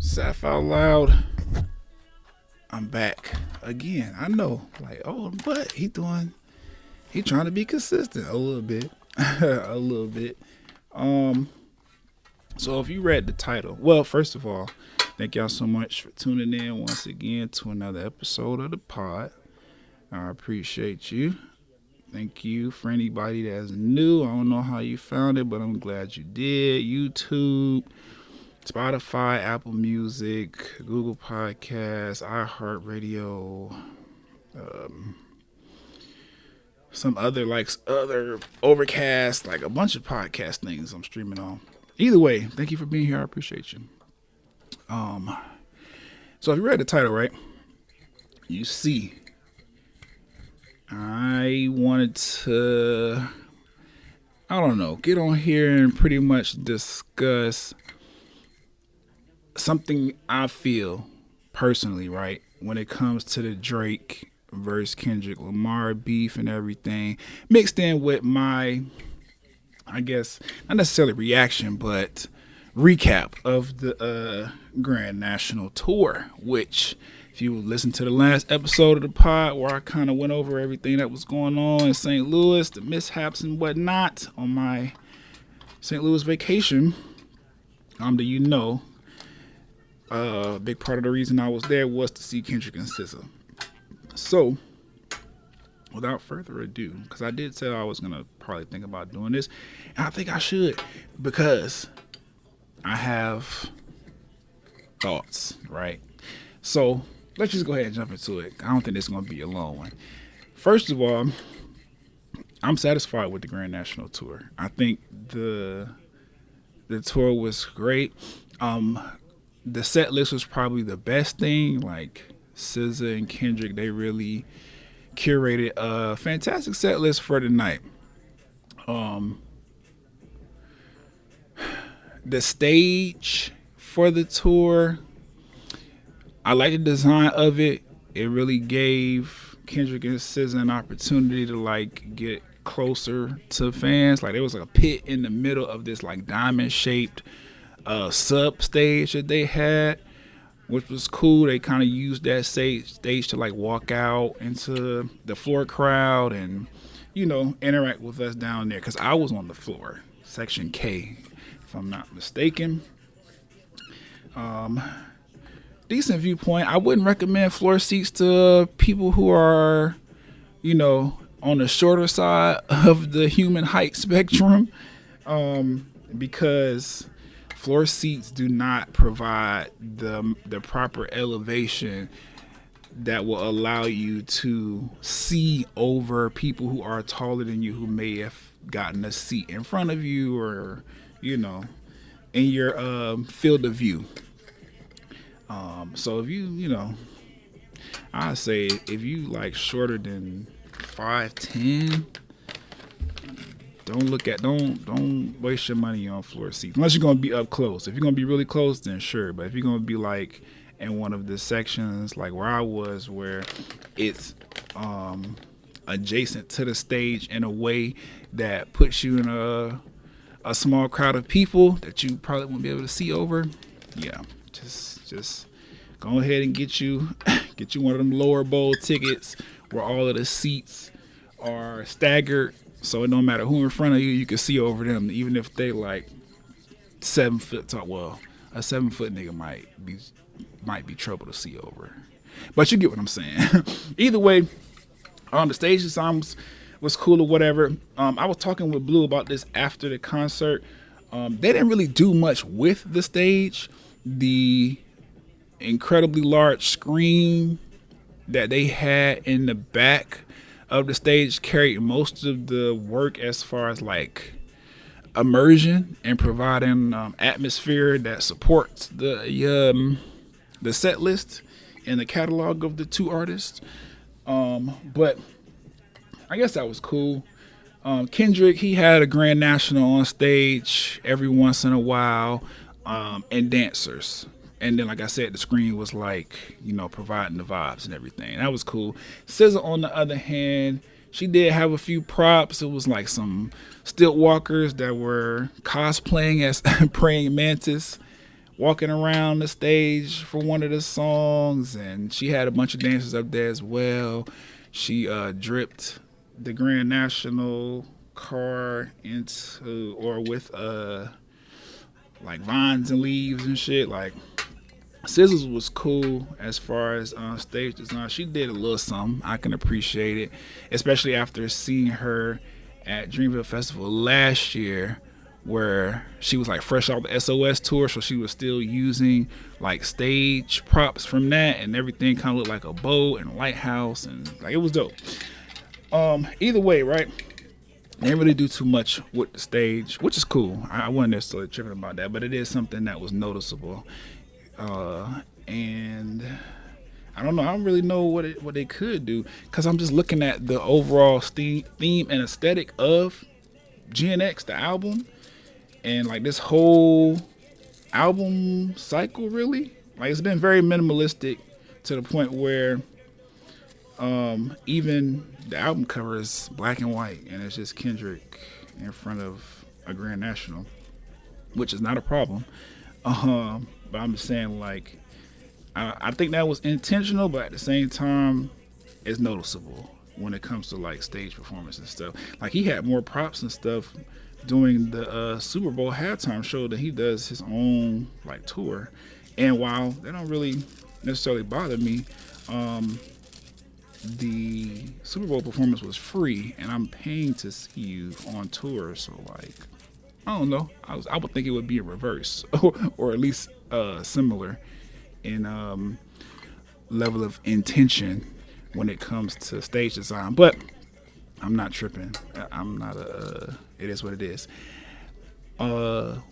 Laugh out loud. I'm back again. I know, like, oh, but he trying to be consistent a little bit, a little bit. Um, so if you read the title, well, first of all, thank y'all so much for tuning in once again to another episode of the pod. I appreciate you. Thank you for anybody that's new. I don't know how you found it, but I'm glad you did. YouTube, Spotify, Apple Music, Google Podcasts, iHeartRadio, um, some other Overcast, like a bunch of podcast things I'm streaming on. Either way, thank you for being here. I appreciate you. Um, so if you read the title, right, you see, I wanted to, I don't know, get on here and pretty much discuss something I feel personally, right, when it comes to the Drake versus Kendrick Lamar beef and everything, mixed in with my, I guess, not necessarily reaction, but recap of the Grand National Tour, which, if you listen to the last episode of the pod where I kind of went over everything that was going on in St. Louis, the mishaps and whatnot on my St. Louis vacation, do you know, a big part of the reason I was there was to see Kendrick and SZA. So, without further ado, because I did say I was going to probably think about doing this, and I think I should, because I have thoughts, right? So, let's just go ahead and jump into it. I don't think this is going to be a long one. First of all, I'm satisfied with the Grand National Tour. I think the tour was great. The set list was probably the best thing. Like SZA and Kendrick, they really curated a fantastic set list for the night. The stage for the tour, I like the design of it. It really gave Kendrick and SZA an opportunity to like get closer to fans. Like there was like a pit in the middle of this like diamond shaped sub stage that they had, which was cool. They kind of used that stage to like walk out into the floor crowd and, you know, interact with us down there. Because I was on the floor, section K, if I'm not mistaken. Decent viewpoint. I wouldn't recommend floor seats to people who are, you know, on the shorter side of the human height spectrum, because floor seats do not provide the proper elevation that will allow you to see over people who are taller than you, who may have gotten a seat in front of you or, you know, in your field of view. So if you know, I say if you like shorter than 5'10", don't waste your money on floor seats unless you're gonna be up close. If you're gonna be really close, then sure. But if you're gonna be like in one of the sections like where I was, where it's adjacent to the stage in a way that puts you in a small crowd of people that you probably won't be able to see over, yeah, just go ahead and get you one of them lower bowl tickets where all of the seats are staggered, so it don't matter who in front of you, you can see over them, even if they like 7 foot tall. Well, a 7 foot nigga might be trouble to see over, but you get what I'm saying. Either way, the stage design was cool or whatever. I was talking with Blue about this after the concert. They didn't really do much with the stage. The incredibly large screen that they had in the back of the stage carried most of the work as far as like immersion and providing atmosphere that supports the set list and the catalog of the two artists. But I guess that was cool. Kendrick, he had a Grand National on stage every once in a while, and dancers. And then, like I said, the screen was like, you know, providing the vibes and everything. That was cool. SZA, on the other hand, she did have a few props. It was like some stilt walkers that were cosplaying as praying mantis, walking around the stage for one of the songs, and she had a bunch of dancers up there as well. She dripped the Grand National car into or with like vines and leaves and shit. Like Scissors was cool as far as stage design. She did a little something. I can appreciate it, especially after seeing her at Dreamville Festival last year, where she was like fresh off the SOS tour, so she was still using like stage props from that, and everything kind of looked like a boat and a lighthouse, and like it was dope. Either way, right? They didn't really do too much with the stage, which is cool. I wasn't necessarily tripping about that, but it is something that was noticeable. And I don't know. I don't really know what they could do, because I'm just looking at the overall theme and aesthetic of GNX, the album, and like this whole album cycle. Really, like it's been very minimalistic to the point where even the album cover is black and white, and it's just Kendrick in front of a Grand National, which is not a problem. But I'm just saying, like, I think that was intentional, but at the same time, it's noticeable when it comes to like stage performance and stuff. Like he had more props and stuff doing the Super Bowl halftime show than he does his own like tour. And while they don't really necessarily bother me, the Super Bowl performance was free, and I'm paying to see you on tour. So like, I don't know. I would think it would be a reverse, or at least similar in level of intention when it comes to stage design. But I'm not tripping. I'm not it is what it is. The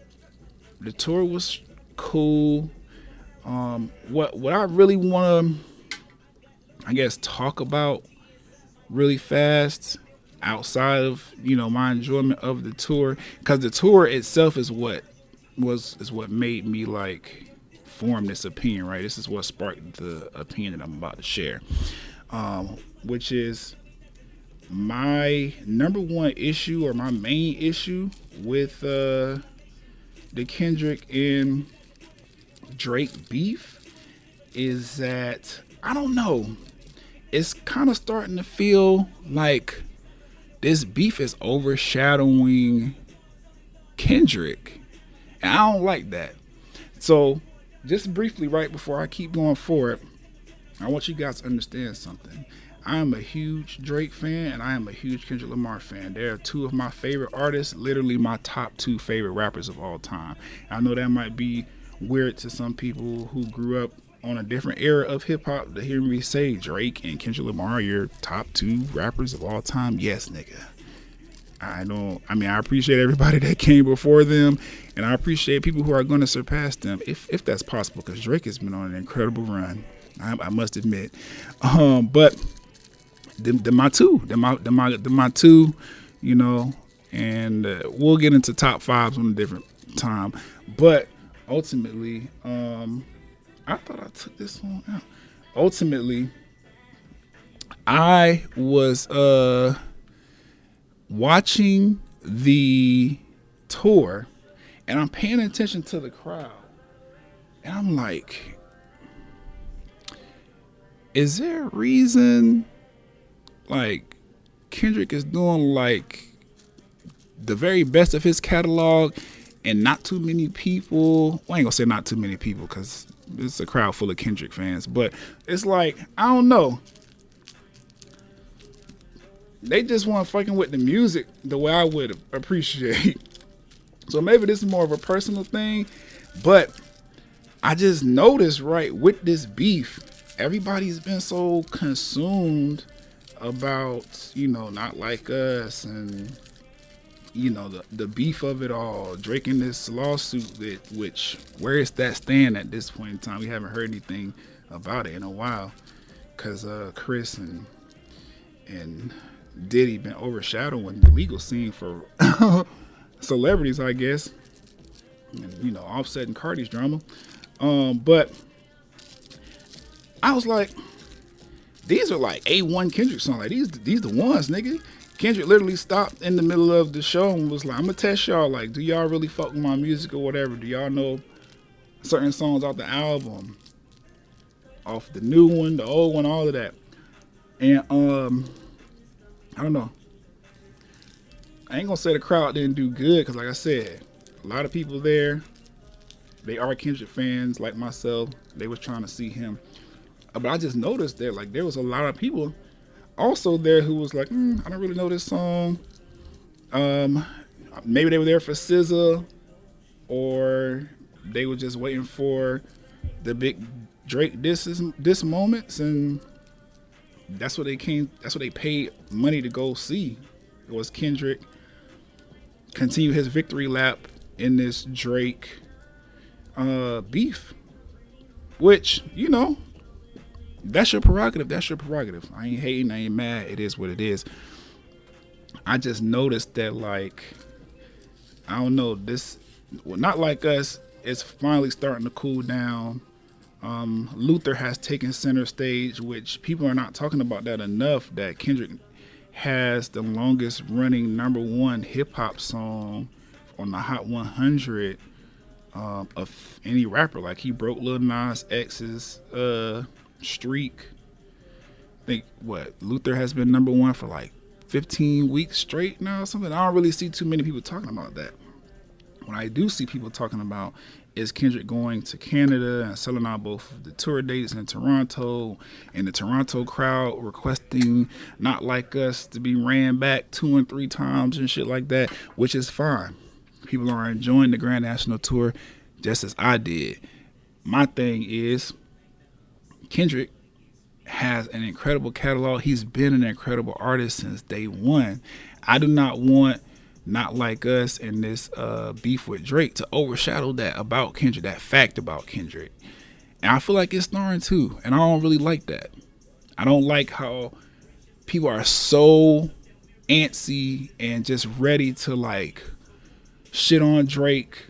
tour was cool. What I really want to, I guess, talk about really fast outside of my enjoyment of the tour, because the tour itself is what made me like form this opinion, right? This is what sparked the opinion that I'm about to share, which is my number one issue, or my main issue with the Kendrick and Drake beef, is that I don't know, it's kind of starting to feel like this beef is overshadowing Kendrick, and I don't like that. So just briefly, right before I keep going forward, I want you guys to understand something. I am a huge Drake fan, and I am a huge Kendrick Lamar fan. They are two of my favorite artists, literally my top two favorite rappers of all time. I know that might be weird to some people who grew up on a different era of hip-hop to hear me say Drake and Kendrick Lamar are your top two rappers of all time. Yes, nigga. I appreciate everybody that came before them, and I appreciate people who are going to surpass them if that's possible, because Drake has been on an incredible run, I must admit. But they're my two, and we'll get into top fives on a different time. But ultimately, I thought I took this one out. Ultimately, I was watching the tour, and I'm paying attention to the crowd, and I'm like, is there a reason like Kendrick is doing like the very best of his catalog and not too many people, well, I ain't gonna say not too many people because it's a crowd full of Kendrick fans, but it's like, I don't know, they just weren't fucking with the music the way I would appreciate. So maybe this is more of a personal thing, but I just noticed, right, with this beef, everybody's been so consumed about, Not Like Us, and the beef of it all, Drake in this lawsuit, which where is that stand at this point in time? We haven't heard anything about it in a while, because Chris and Diddy been overshadowing the legal scene for celebrities, I guess, and Offset and Cardi's drama. But I was like, these are like A1 Kendrick songs. Like these the ones, nigga. Kendrick literally stopped in the middle of the show and was like, I'm gonna test y'all, like, do y'all really fuck with my music or whatever? Do y'all know certain songs off the album, off the new one, the old one, all of that. And I don't know. I ain't gonna say the crowd didn't do good because, like I said, a lot of people there, they are Kendrick fans like myself. They was trying to see him, but I just noticed that like there was a lot of people also there who was like, I don't really know this song. Um, Maybe they were there for SZA, or they were just waiting for the big Drake diss moments, and that's what they came. That's what they paid money to go see. It was Kendrick continue his victory lap in this Drake beef, which that's your prerogative. That's your prerogative. I ain't hating. I ain't mad. It is what it is. I just noticed that, like, I don't know, this, well, Not Like Us is finally starting to cool down. Luther has taken center stage, which people are not talking about that enough, that Kendrick has the longest running #1 hip hop song on the Hot 100 of any rapper. Like, he broke Lil Nas X's streak. I think Luther has been #1 for like 15 weeks straight now or something. I don't really see too many people talking about that. What I do see people talking about is Kendrick going to Canada and selling out both the tour dates in Toronto, and the Toronto crowd requesting Not Like Us to be ran back 2 and 3 times and shit like that, which is fine. People are enjoying the Grand National Tour just as I did. My thing is, Kendrick has an incredible catalog. He's been an incredible artist since day one. I do not want Not Like Us and this beef with Drake to overshadow that about Kendrick, that fact about Kendrick. And I feel like it's starting to, and I don't really like that. I don't like how people are so antsy and just ready to like shit on Drake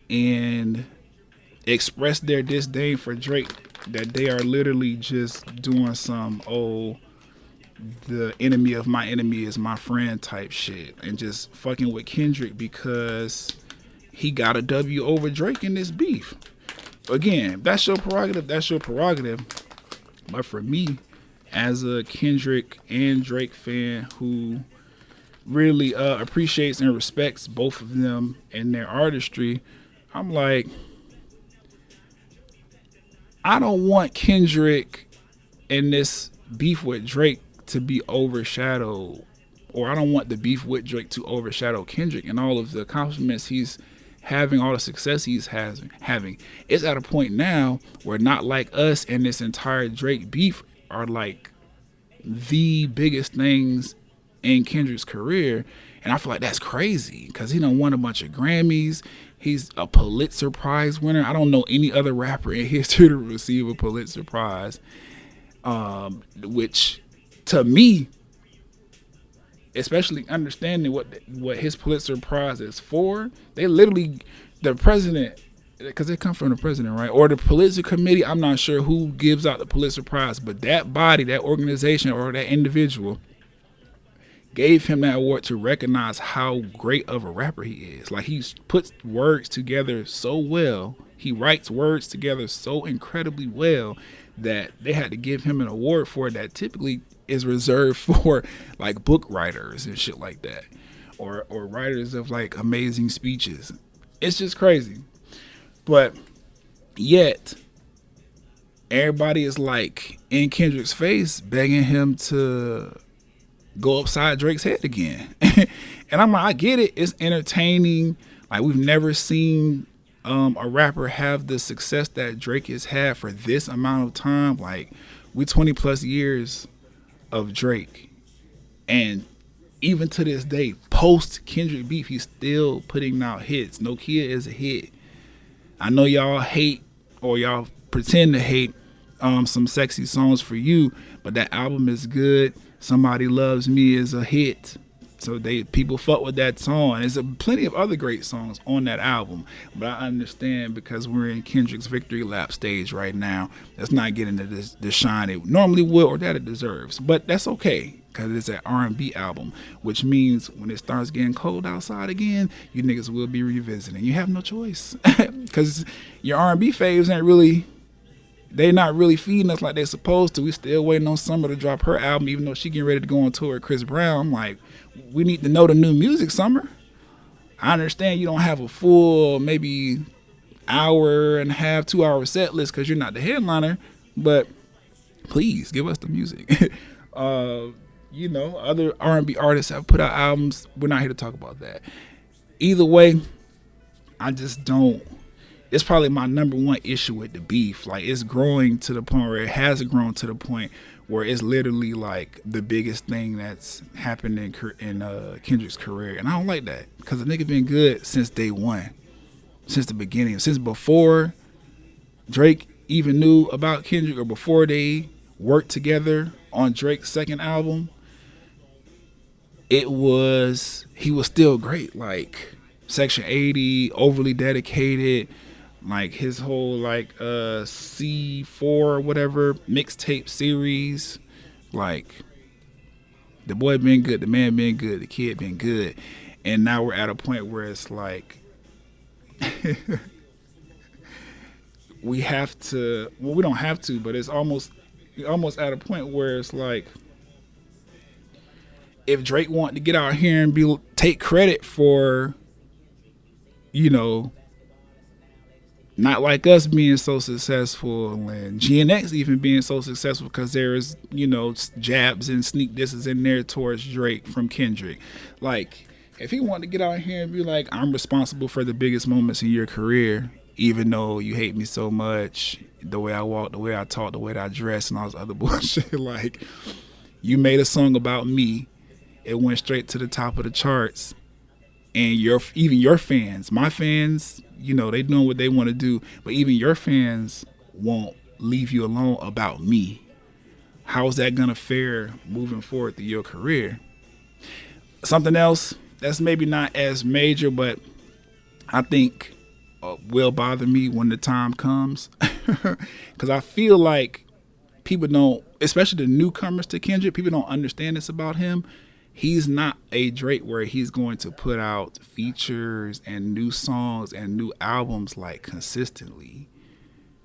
and express their disdain for Drake, that they are literally just doing some the enemy of my enemy is my friend type shit, and just fucking with Kendrick because he got a W over Drake in this beef. Again, that's your prerogative. That's your prerogative. But for me, as a Kendrick and Drake fan who really appreciates and respects both of them and their artistry, I'm like, I don't want Kendrick and this beef with Drake to be overshadowed, or I don't want the beef with Drake to overshadow Kendrick and all of the accomplishments he's having, all the success he's having. It's at a point now where Not Like Us and this entire Drake beef are like the biggest things in Kendrick's career, and I feel like that's crazy because he done won a bunch of Grammys. He's a Pulitzer Prize winner. I don't know any other rapper in history to receive a Pulitzer Prize, which to me, especially understanding what his Pulitzer Prize is for, they literally, the president, because they come from the president, right? Or the Pulitzer Committee, I'm not sure who gives out the Pulitzer Prize, but that body, that organization, or that individual gave him that award to recognize how great of a rapper he is. Like, he puts words together so well. He writes words together so incredibly well that they had to give him an award for it that typically is reserved for like book writers and shit like that, or writers of like amazing speeches. It's just crazy. But yet everybody is like in Kendrick's face begging him to go upside Drake's head again. And I'm like, I get it. It's entertaining. Like, we've never seen a rapper have the success that Drake has had for this amount of time. Like, we 20 plus years of Drake, and even to this day, post Kendrick beef, he's still putting out hits. Nokia is a hit. I know y'all hate, or y'all pretend to hate, some Sexy Songs for You, but that album is good. Somebody Loves Me is a hit. So people fuck with that song. There's plenty of other great songs on that album, but I understand because we're in Kendrick's victory lap stage right now. That's not getting the shine it normally would or that it deserves. But that's okay because it's an R&B album, which means when it starts getting cold outside again, you niggas will be revisiting. You have no choice because your R&B faves ain't really. They not really feeding us like they're supposed to. We still waiting on Summer to drop her album, even though she getting ready to go on tour with Chris Brown. I'm like, we need to know the new music, Summer. I understand you don't have a full, maybe hour and a half, 2 hour set list because you're not the headliner, but please give us the music. Other R&B artists have put out albums. We're not here to talk about that. Either way, I just don't. It's probably my number one issue with the beef. Like, it's growing to the point where it has grown to the point where it's literally like the biggest thing that's happened in Kendrick's career. And I don't like that because the nigga been good since day one, since the beginning, since before Drake even knew about Kendrick or before they worked together on Drake's second album. He was still great. Like Section 80, Overly Dedicated, like his whole like C4 or whatever mixtape series. Like, the boy been good, the man been good, the kid been good, and now we're at a point where it's like we have to. Well, we don't have to, but it's almost at a point where it's like, if Drake wanted to get out here and take credit for, not like us being so successful and GNX even being so successful because there's, jabs and sneak disses in there towards Drake from Kendrick. Like, if he wanted to get out here and be like, I'm responsible for the biggest moments in your career, even though you hate me so much, the way I walk, the way I talk, the way that I dress, and all this other bullshit. Like, you made a song about me. It went straight to the top of the charts. And even your fans, my fans, they doing what they want to do, but even your fans won't leave you alone about me. How's that gonna fare moving forward through your career? Something else that's maybe not as major, but I think will bother me when the time comes, because I feel like people don't, especially the newcomers to Kendrick, people don't understand this about him. He's not a Drake where he's going to put out features and new songs and new albums like consistently.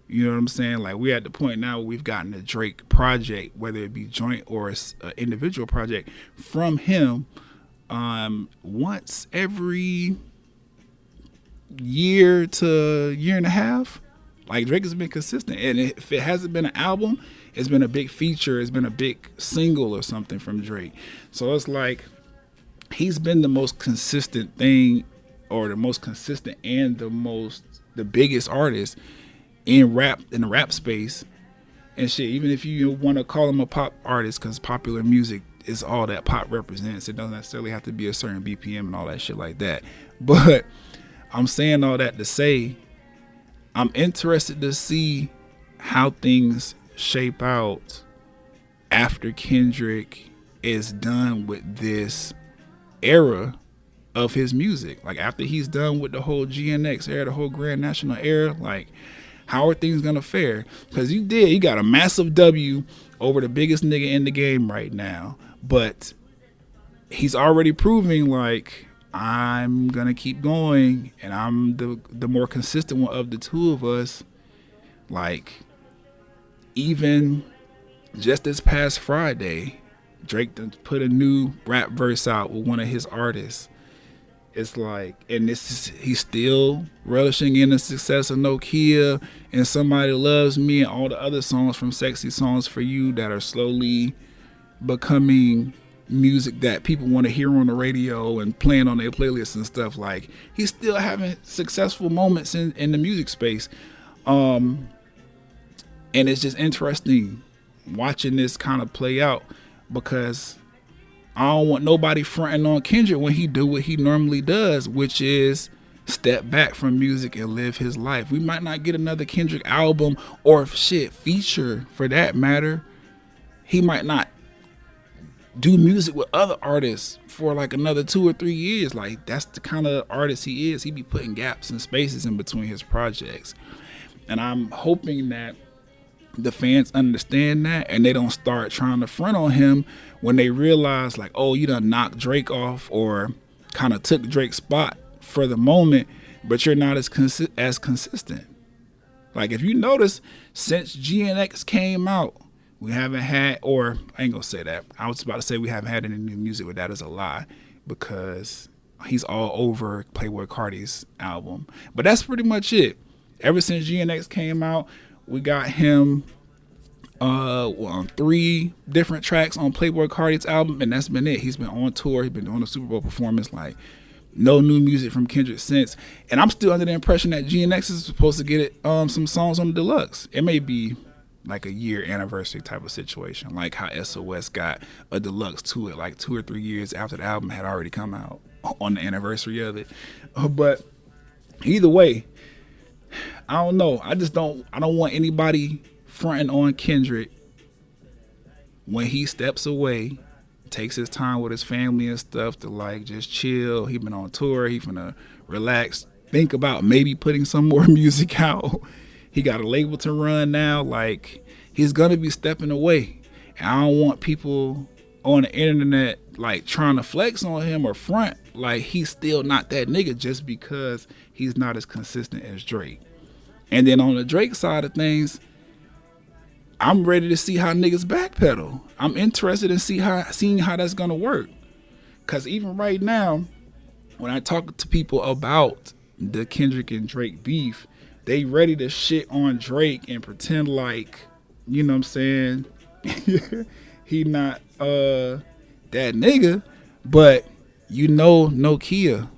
You know what I'm saying? Like, we're at the point now where we've gotten a Drake project, whether it be joint or an individual project from him, once every year to year and a half. Like, Drake has been consistent, and if it hasn't been an album, it's been a big feature, it's been a big single or something from Drake. So it's like, he's been the most consistent thing, or the most consistent and the biggest artist in the rap space and shit. Even if you want to call him a pop artist, because popular music is all that pop represents. It doesn't necessarily have to be a certain BPM and all that shit like that. But I'm saying all that to say, I'm interested to see how things shape out after Kendrick is done with this era of his music. Like, after he's done with the whole GNX era, the whole Grand National era, like, how are things gonna fare? Because you got a massive W over the biggest nigga in the game right now, but he's already proving like, I'm gonna keep going, and I'm the more consistent one of the two of us. Like, even just this past Friday, Drake put a new rap verse out with one of his artists. It's like, and he's still relishing in the success of Nokia and Somebody Loves Me and all the other songs from Sexy Songs for You that are slowly becoming music that people want to hear on the radio and playing on their playlists and stuff. Like, he's still having successful moments in the music space. And it's just interesting watching this kind of play out, because I don't want nobody fronting on Kendrick when he do what he normally does, which is step back from music and live his life. We might not get another Kendrick album or feature for that matter. He might not do music with other artists for like another 2 or 3 years. Like that's the kind of artist he is. He be putting gaps and spaces in between his projects. And I'm hoping that the fans understand that and they don't start trying to front on him when they realize like, oh, you done knocked Drake off or kind of took Drake's spot for the moment, but you're not as consistent. Like if you notice, since GNX came out, we haven't had, or I ain't gonna say that. I was about to say we haven't had any new music, but that is a lie because he's all over Playboi Carti's album. But that's pretty much it. Ever since GNX came out, we got him on 3 different tracks on Playboi Carti's album, and that's been it. He's been on tour. He's been doing a Super Bowl performance. Like no new music from Kendrick since. And I'm still under the impression that GNX is supposed to get some songs on the deluxe. It may be like a year anniversary type of situation, like how SOS got a deluxe to it like 2 or 3 years after the album had already come out on the anniversary of it. But either way, I don't know. I don't want anybody fronting on Kendrick when he steps away, takes his time with his family and stuff to like just chill. He been on tour. He finna relax, think about maybe putting some more music out. He got a label to run now. Like he's gonna be stepping away, and I don't want people on the internet like trying to flex on him or front like he's still not that nigga just because he's not as consistent as Drake. And then on the Drake side of things, I'm ready to see how niggas backpedal. I'm interested in seeing how that's gonna work. Cause even right now, when I talk to people about the Kendrick and Drake beef, they ready to shit on Drake and pretend like, you know what I'm saying, he not that nigga, but you know Nokia.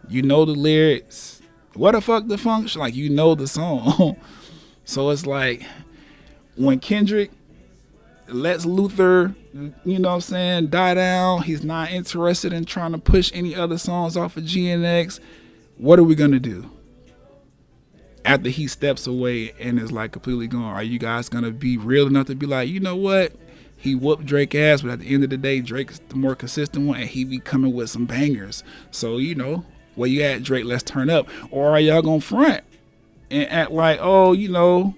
You know the lyrics. What the fuck the function? Like you know the song. So it's like when Kendrick lets Luther, you know what I'm saying, die down, he's not interested in trying to push any other songs off of GNX. What are we gonna do? After he steps away and is like completely gone, are you guys gonna be real enough to be like, you know what? He whooped Drake ass, but at the end of the day, Drake's the more consistent one, and he be coming with some bangers. So, you know, where you at, Drake? Let's turn up. Or are y'all gonna front and act like, oh, you know,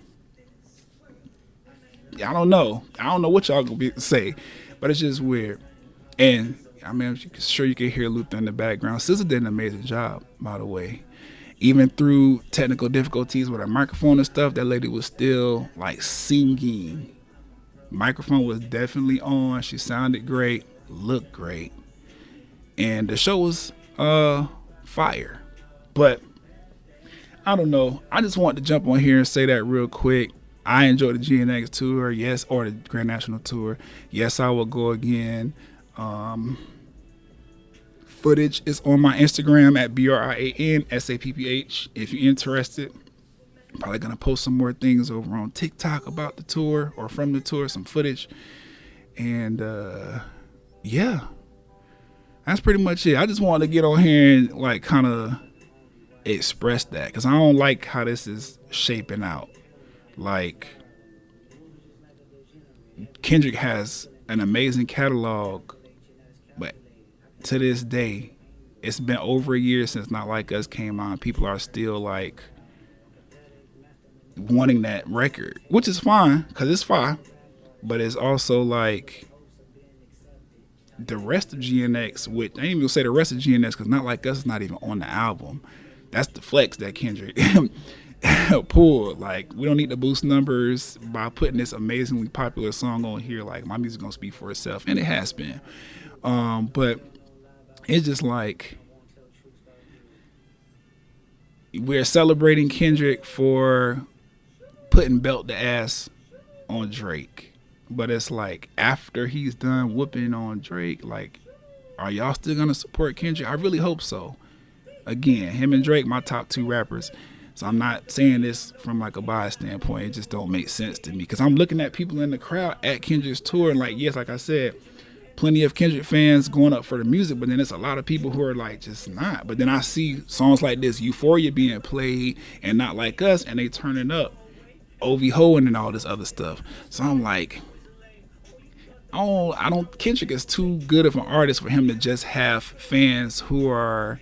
I don't know. I don't know what y'all gonna say, but it's just weird. And I mean, I'm sure you can hear Luther in the background. SZA did an amazing job, by the way. Even through technical difficulties with her microphone and stuff, that lady was still like singing. Microphone was definitely on. She sounded great, looked great, and the show was fire. But I don't know. I just want to jump on here and say that real quick. I enjoyed the GNX tour, yes, or the Grand National tour. Yes, I will go again. Footage is on my Instagram at BRIANSAPPH. If you're interested, I'm probably going to post some more things over on TikTok about the tour or from the tour, some footage. And yeah, that's pretty much it. I just wanted to get on here and like kind of express that because I don't like how this is shaping out. Like, Kendrick has an amazing catalog, but to this day, it's been over a year since Not Like Us came out. People are still like wanting that record, which is fine because it's fine, but it's also like the rest of GNX. Which I ain't even gonna say the rest of GNX because Not Like Us is not even on the album. That's the flex that Kendrick pulled. Like, we don't need to boost numbers by putting this amazingly popular song on here. Like, my music's gonna speak for itself, and it has been. But it's just like we're celebrating Kendrick for putting belt to ass on Drake, but it's like after he's done whooping on Drake, like, are y'all still gonna support Kendrick? I really hope so. Again, him and Drake, my top 2 rappers. So I'm not saying this from like a bias standpoint. It just don't make sense to me because I'm looking at people in the crowd at Kendrick's tour and like, yes, like I said, plenty of Kendrick fans going up for the music, but then there's a lot of people who are like just not. But then I see songs like this, Euphoria, being played and Not Like Us, and they turning up, Ovi Hoeing and all this other stuff. So I'm like, I don't. Kendrick is too good of an artist for him to just have fans who are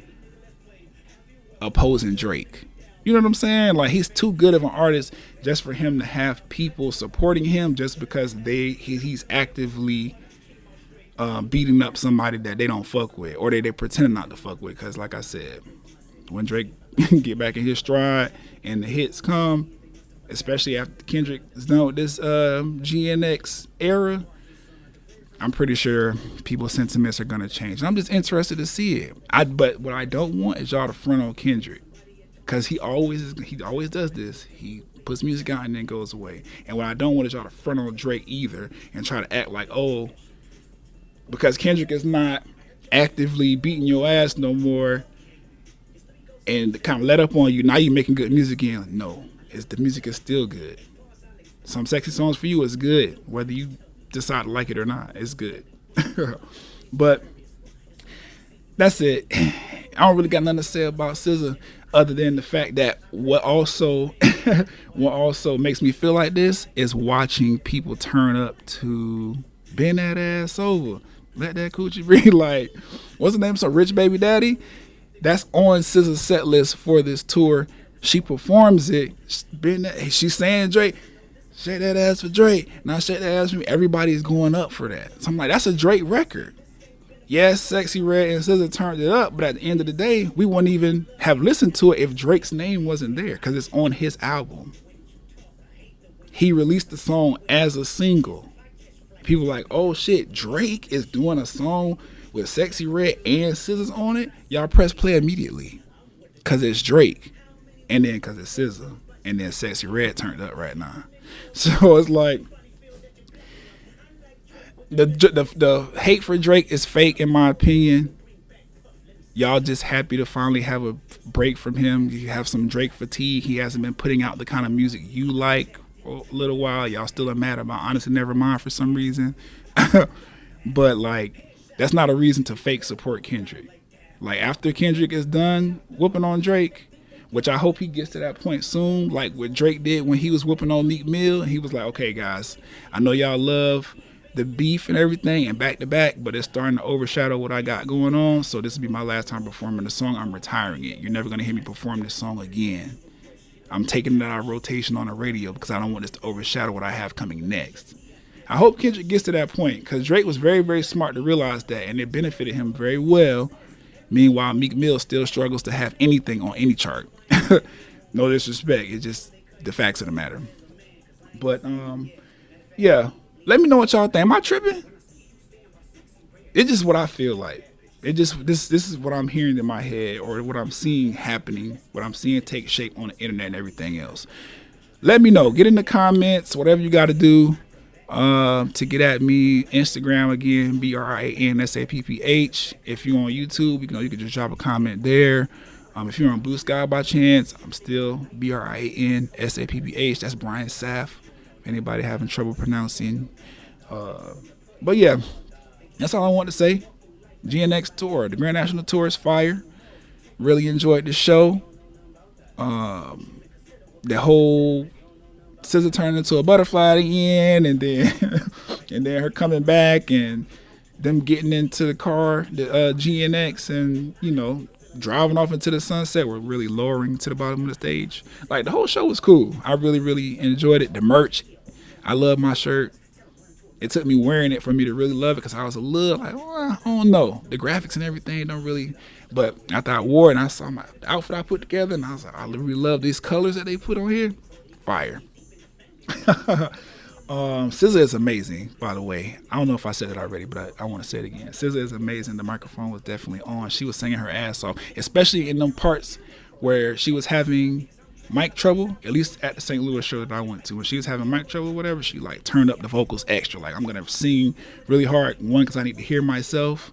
opposing Drake. You know what I'm saying? Like, he's too good of an artist just for him to have people supporting him just because he's actively beating up somebody that they don't fuck with, or they pretend not to fuck with. Because like I said, when Drake get back in his stride and the hits come, especially after Kendrick is done with this GNX era, I'm pretty sure people's sentiments are gonna change. And I'm just interested to see it. But what I don't want is y'all to front on Kendrick, because he always does this. He puts music out and then goes away. And what I don't want is y'all to front on Drake either and try to act like, oh, because Kendrick is not actively beating your ass no more and kind of let up on you, now you making good music again. No, the music is still good. Some Sexy Songs for You is good, whether you decide to like it or not. It's good. But that's it. I don't really got nothing to say about SZA other than the fact that what also makes me feel like this is watching people turn up to Bend That Ass Over, Let That Coochie Breathe. Like, what's the name? So Rich Baby Daddy. That's on SZA's set list for this tour. She performs it. She's saying Drake, shake that ass for Drake. Now shake that ass for me. Everybody's going up for that. So I'm like, that's a Drake record. Yes, Sexy Red and SZA turned it up, but at the end of the day, we wouldn't even have listened to it if Drake's name wasn't there, because it's on his album. He released the song as a single. People like, oh shit, Drake is doing a song with Sexy Red and SZA's on it. Y'all press play immediately, because it's Drake, and then because it's SZA, and then Sexy Red turned up right now. So it's like, the hate for Drake is fake, in my opinion. Y'all just happy to finally have a break from him. You have some Drake fatigue. He hasn't been putting out the kind of music you like for a little while. Y'all still are mad about Honestly Nevermind for some reason. But like, that's not a reason to fake support Kendrick. Like, after Kendrick is done whooping on Drake, which I hope he gets to that point soon, like what Drake did when he was whooping on Meek Mill, and he was like, okay guys, I know y'all love the beef and everything and back to back, but it's starting to overshadow what I got going on, so this will be my last time performing the song. I'm retiring it. You're never going to hear me perform this song again. I'm taking it out of rotation on the radio because I don't want this to overshadow what I have coming next. I hope Kendrick gets to that point, because Drake was very, very smart to realize that, and it benefited him very well. Meanwhile, Meek Mill still struggles to have anything on any chart. No disrespect, it's just the facts of the matter. But yeah, let me know what y'all think. Am I tripping? It's just what I feel like. It just this is what I'm hearing in my head, or what I'm seeing happening, what I'm seeing take shape on the internet and everything else. Let me know. Get in the comments, whatever you got to do to get at me. Instagram again, BRIANSAPPH. If you're on YouTube, you can just drop a comment there. If you're on Blue Sky by chance, I'm still BRIANSAPPH. That's Brian Saff. If anybody having trouble pronouncing. But yeah, that's all I want to say. GNX Tour, the Grand National Tour is fire. Really enjoyed the show. The whole SZA turning into a butterfly at the end, and then her coming back, and them getting into the car, the GNX, and driving off into the sunset were really lowering to the bottom of the stage. Like, the whole show was cool. I really, really enjoyed it. The merch, I love my shirt. It took me wearing it for me to really love it, because I was a little like, I don't know. The graphics and everything don't really, but after I wore it and I saw my outfit I put together, and I was like, I really love these colors that they put on here. Fire. SZA is amazing, by the way. I don't know if I said it already, but I want to say it again. SZA is amazing. The microphone was definitely on. She was singing her ass off, especially in them parts where she was having mic trouble. At least at the St. Louis show that I went to, when she was having mic trouble or whatever, she like turned up the vocals extra. Like, I'm gonna sing really hard, one, because I need to hear myself,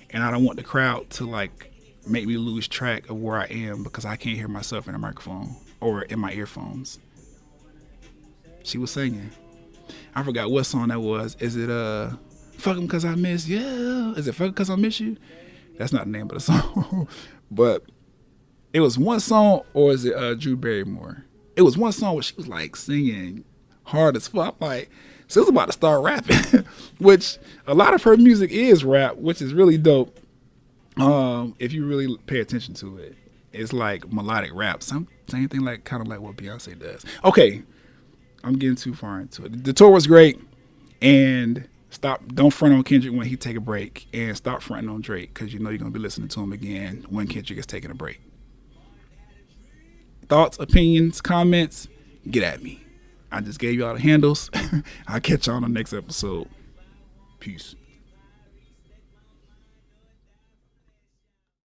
and I don't want the crowd to like make me lose track of where I am because I can't hear myself in the microphone or in my earphones. She was singing. I forgot what song that was. Is it Fuck 'Em 'Cause I Miss You? Is it Fuck 'Em 'Cause I Miss You? That's not the name of the song. But it was one song, or is it Drew Barrymore? It was one song where she was like singing hard as fuck. I'm like, SZA's about to start rapping, which a lot of her music is rap, which is really dope. If you really pay attention to it, it's like melodic rap, same thing, like kind of like what Beyonce does. Okay, I'm getting too far into it. The tour was great, and don't front on Kendrick when he take a break, and stop fronting on Drake because you know you're gonna be listening to him again when Kendrick is taking a break. Thoughts, opinions, comments, get at me. I just gave you all the handles. I'll catch y'all on the next episode. Peace.